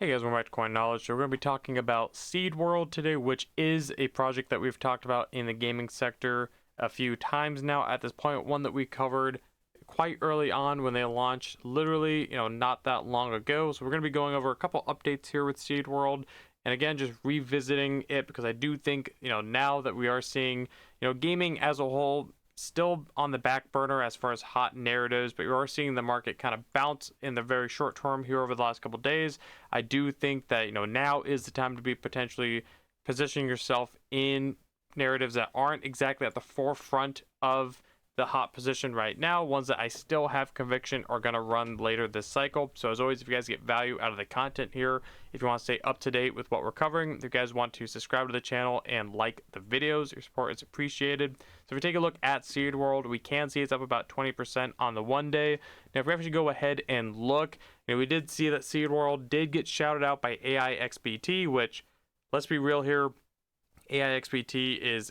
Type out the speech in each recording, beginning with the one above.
Hey guys, welcome back to Coin Knowledge. So we're going to be talking about Seedworld today, which is a project that we've talked about in the gaming sector a few times now at this point. One that we covered quite early on when they launched, literally, not that long ago. So we're going to be going over a couple updates here with Seedworld. And again, just revisiting it because I do think, now that we are seeing, gaming as a whole still on the back burner as far as hot narratives, but you are seeing the market kind of bounce in the very short term here over the last couple of days. I do think that now is the time to be potentially positioning yourself in narratives that aren't exactly at the forefront of the hot position right now. Ones that I still have conviction are going to run later this cycle. So as always, if you guys get value out of the content here, if you want to stay up to date with what we're covering, if you guys want to subscribe to the channel and like the videos, your support is appreciated. So if we take a look at Seedworld, we can see it's up about 20% on the 1 day. Now if we actually go ahead and look, we did see that Seedworld did get shouted out by AIXBT, which, let's be real here, AIXBT is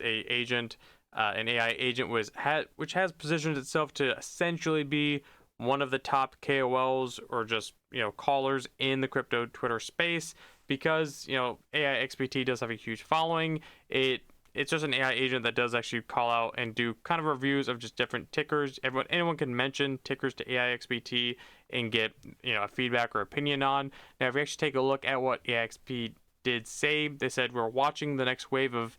an AI agent which has positioned itself to essentially be one of the top KOLs or just callers in the crypto Twitter space because AIXBT does have a huge following. It's just an AI agent that does actually call out and do kind of reviews of just different tickers. Anyone can mention tickers to AIXBT and get a feedback or opinion on. Now, if we actually take a look at what AIXBT did say, they said we're watching the next wave of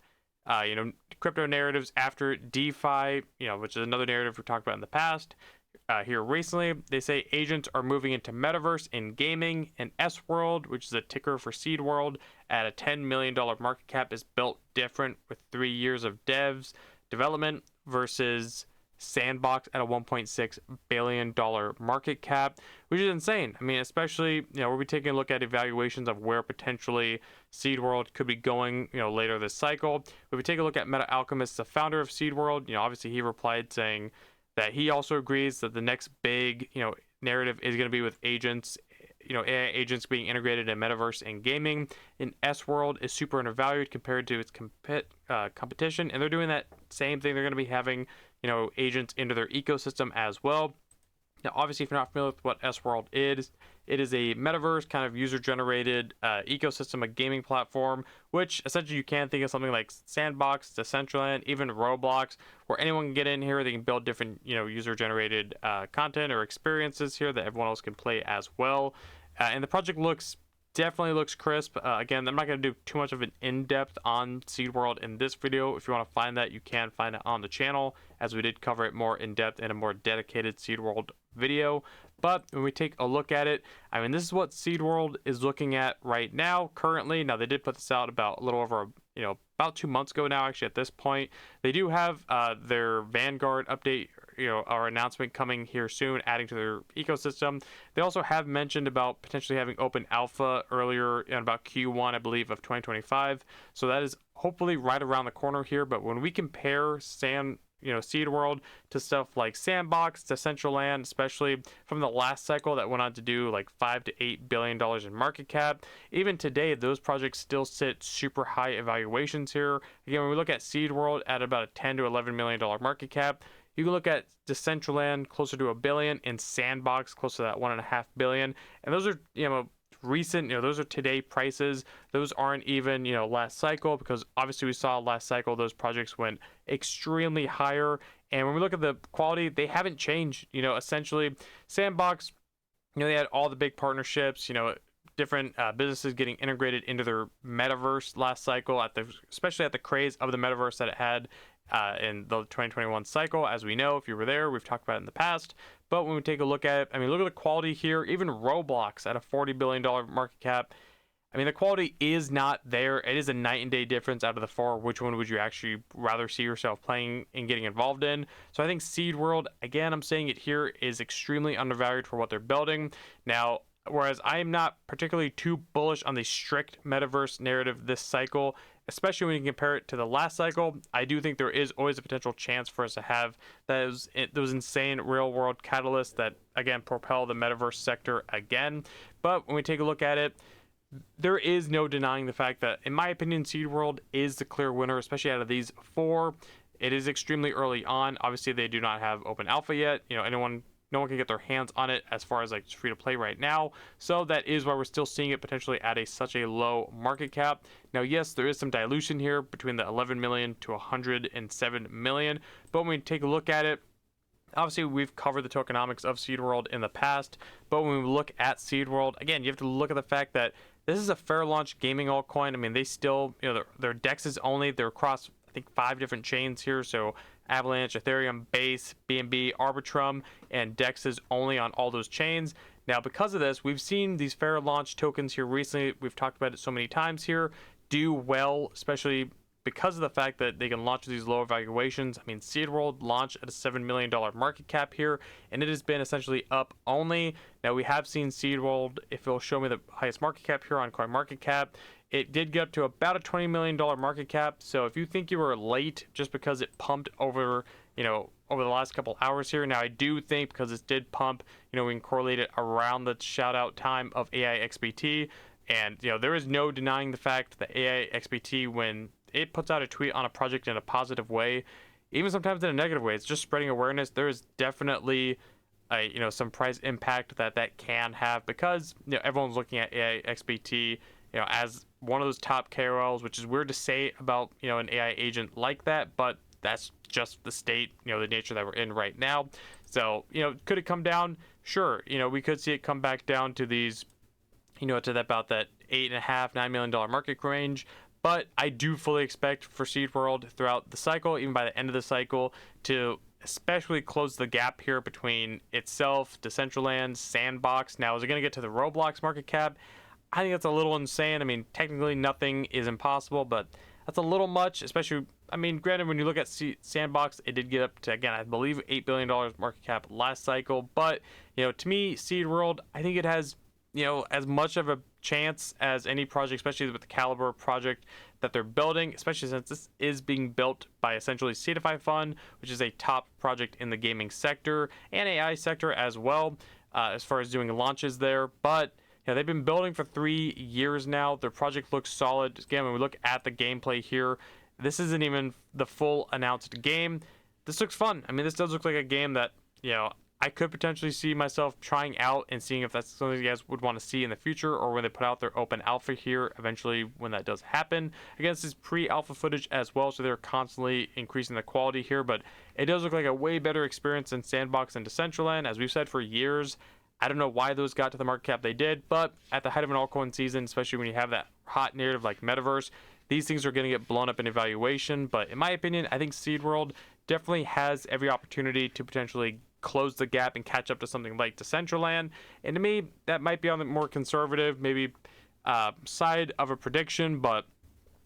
crypto narratives after DeFi, which is another narrative we talked about in the past. Here recently, they say agents are moving into metaverse in gaming, and S-World, which is a ticker for Seedworld, at a $10 million market cap, is built different with 3 years of development versus Sandbox at a $1.6 billion market cap, which is insane. I mean, especially, we'll be taking a look at evaluations of where potentially Seedworld could be going, later this cycle. If we take a look at Meta Alchemist, the founder of Seedworld, obviously he replied saying that he also agrees that the next big, narrative is going to be with agents, AI agents being integrated in metaverse and gaming. And S-World is super undervalued compared to its competition, and they're doing that same thing. They're going to be having agents into their ecosystem as well. Now, obviously, if you're not familiar with what S-World is, it is a metaverse kind of user-generated ecosystem, a gaming platform, which essentially you can think of something like Sandbox, Decentraland, even Roblox, where anyone can get in here. They can build different, user-generated content or experiences here that everyone else can play as well. And the project definitely looks crisp. Again, I'm not going to do too much of an in-depth on Seedworld in this video. If you want to find that, you can find it on the channel, as we did cover it more in-depth in a more dedicated Seedworld video. But when we take a look at it, I mean, this is what Seedworld is looking at right now, currently. Now, they did put this out about a little over, about 2 months ago now, actually, at this point. They do have their Vanguard update, our announcement coming here soon, adding to their ecosystem. They also have mentioned about potentially having open alpha earlier in about Q1, I believe, of 2025. So that is hopefully right around the corner here. But when we compare Seedworld to stuff like Sandbox, Decentraland, especially from the last cycle that went on to do like $5 to $8 billion in market cap. Even today, those projects still sit super high evaluations here. Again, when we look at Seedworld at about a $10 to $11 million market cap, you can look at Decentraland closer to $1 billion and Sandbox closer to that $1.5 billion. And those are, recent, those are today prices. Those aren't even, last cycle, because obviously we saw last cycle those projects went extremely higher. And when we look at the quality, they haven't changed. Essentially Sandbox, they had all the big partnerships, different businesses getting integrated into their metaverse last cycle, especially at the craze of the metaverse that it had in the 2021 cycle. As we know, if you were there, we've talked about it in the past. But when we take a look at it, I mean, look at the quality here. Even Roblox at a $40 billion market cap, I mean, the quality is not there. It is a night and day difference out of the four. Which one would you actually rather see yourself playing and getting involved in? So I think Seedworld, again, I'm saying it here, is extremely undervalued for what they're building. Now, whereas I am not particularly too bullish on the strict metaverse narrative this cycle, especially when you compare it to the last cycle, I do think there is always a potential chance for us to have those insane real world catalysts that, again, propel the metaverse sector again. But when we take a look at it, there is no denying the fact that, in my opinion, Seedworld is the clear winner, especially out of these four. It is extremely early on. Obviously, they do not have open alpha yet. Anyone no one can get their hands on it as far as like free to play right now. So that is why we're still seeing it potentially at such a low market cap. Now, yes, there is some dilution here between the 11 million to 107 million, but when we take a look at it, obviously we've covered the tokenomics of Seedworld in the past, but when we look at Seedworld, again, you have to look at the fact that this is a fair launch gaming altcoin. I mean, they still, their DEXs only, they're across, I think, 5 different chains here. So Avalanche, Ethereum, Base, BNB, Arbitrum, and DEXs only on all those chains. Now, because of this, we've seen these fair launch tokens here recently. We've talked about it so many times here, do well, especially because of the fact that they can launch these lower valuations. I mean, Seedworld launched at a $7 million market cap here, and it has been essentially up only. Now, we have seen Seedworld, if it'll show me the highest market cap here on CoinMarketCap, it did get up to about a $20 million market cap. So if you think you were late just because it pumped over, over the last couple hours here, now I do think because it did pump, we can correlate it around the shout out time of AIXBT. And, there is no denying the fact that AIXBT, when it puts out a tweet on a project in a positive way, even sometimes in a negative way, it's just spreading awareness. There is definitely some price impact that can have, because everyone's looking at AIXBT as one of those top KOLs, which is weird to say about an AI agent like that, but that's just the state, the nature that we're in right now. So could it come down? Sure. We could see it come back down to these, to about that $8.5-9 million market range. But I do fully expect for Seedworld throughout the cycle, even by the end of the cycle, to especially close the gap here between itself, Decentraland, Sandbox. Now, is it going to get to the Roblox market cap? I think that's a little insane. I mean, technically nothing is impossible, but that's a little much, especially, I mean, granted, when you look at Sandbox, it did get up to, again, I believe $8 billion market cap last cycle. But, to me, Seedworld, I think it has, as much of a chance as any project, especially with the caliber project that they're building, especially since this is being built by essentially Seedify Fund, which is a top project in the gaming sector and AI sector as well, as far as doing launches there. But they've been building for 3 years now. Their project looks solid. Again, when we look at the gameplay here, this isn't even the full announced game. This looks fun. I mean, this does look like a game that, I could potentially see myself trying out and seeing if that's something you guys would want to see in the future, or when they put out their open alpha here, eventually when that does happen. Again, this is pre-alpha footage as well, so they're constantly increasing the quality here, but it does look like a way better experience than Sandbox and Decentraland, as we've said for years. I don't know why those got to the market cap they did, but at the height of an altcoin season, especially when you have that hot narrative like Metaverse, these things are going to get blown up in evaluation. But in my opinion, I think Seedworld definitely has every opportunity to potentially close the gap and catch up to something like Decentraland. And to me, that might be on the more conservative, maybe side of a prediction, but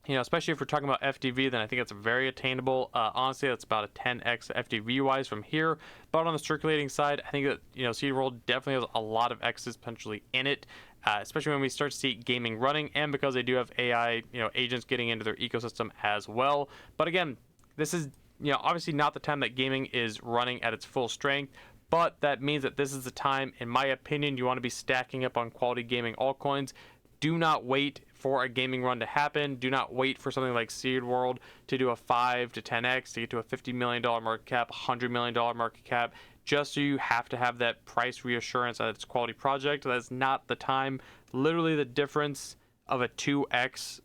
especially if we're talking about FDV, then I think it's very attainable. Honestly, that's about a 10x FDV wise from here. But on the circulating side, I think that Seedworld definitely has a lot of X's potentially in it, especially when we start to see gaming running, and because they do have AI agents getting into their ecosystem as well. But again, this is obviously not the time that gaming is running at its full strength, but that means that this is the time, in my opinion, you want to be stacking up on quality gaming altcoins. Do not wait for a gaming run to happen. Do not wait for something like Seedworld to do a 5 to 10x to get to a $50 million market cap, $100 million market cap, just so you have to have that price reassurance that it's a quality project. That's not the time. Literally the difference of a 2x,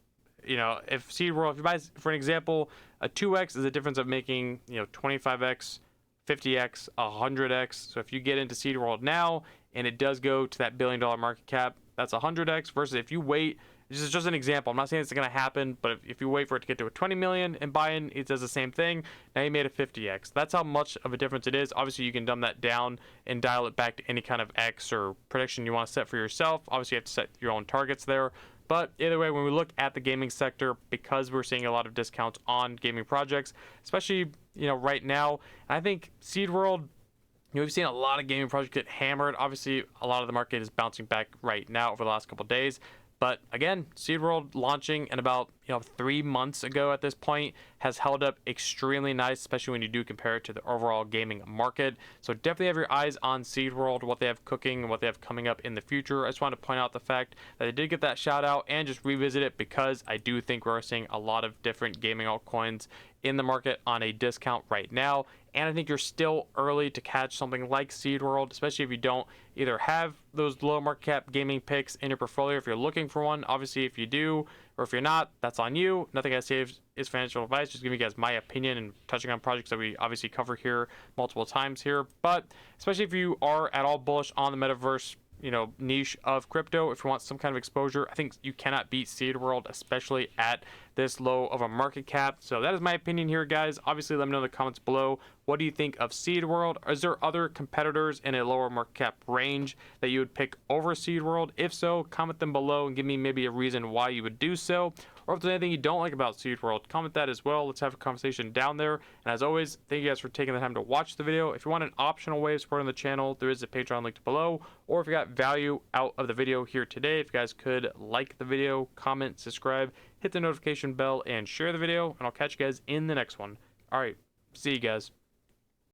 if Seedworld, if you buy, for an example, a 2x is the difference of making 25x, 50x, 100x. So if you get into Seedworld now and it does go to that $1 billion market cap, that's 100x, versus if you wait, this is just an example, I'm not saying it's going to happen, but if you wait for it to get to a 20 million and buy in, it does the same thing. Now you made a 50x. That's how much of a difference it is. Obviously, you can dumb that down and dial it back to any kind of X or prediction you want to set for yourself. Obviously, you have to set your own targets there. But either way, when we look at the gaming sector, because we're seeing a lot of discounts on gaming projects, especially right now, I think Seedworld, we've seen a lot of gaming projects get hammered. Obviously, a lot of the market is bouncing back right now over the last couple of days. But again, Seedworld launching in about 3 months ago at this point has held up extremely nice, especially when you do compare it to the overall gaming market. So definitely have your eyes on Seedworld, what they have cooking and what they have coming up in the future. I just wanted to point out the fact that I did get that shout out and just revisit it, because I do think we're seeing a lot of different gaming altcoins in the market on a discount right now. And I think you're still early to catch something like Seedworld, especially if you don't either have those low market cap gaming picks in your portfolio. If you're looking for one, obviously if you do, or if you're not, that's on you. Nothing I say is financial advice, just giving you guys my opinion and touching on projects that we obviously cover here multiple times here. But especially if you are at all bullish on the metaverse, niche of crypto, if you want some kind of exposure, I think you cannot beat Seedworld, especially at this low of a market cap. So that is my opinion here, guys. Obviously, let me know in the comments below, what do you think of Seedworld? Is there other competitors in a lower market cap range that you would pick over Seedworld? If so, comment them below and give me maybe a reason why you would do so. Or if there's anything you don't like about Seedworld, comment that as well. Let's have a conversation down there. And as always, thank you guys for taking the time to watch the video. If you want an optional way of supporting the channel, there is a Patreon linked below. Or if you got value out of the video here today, if you guys could like the video, comment, subscribe, hit the notification bell, and share the video. And I'll catch you guys in the next one. All right, see you guys.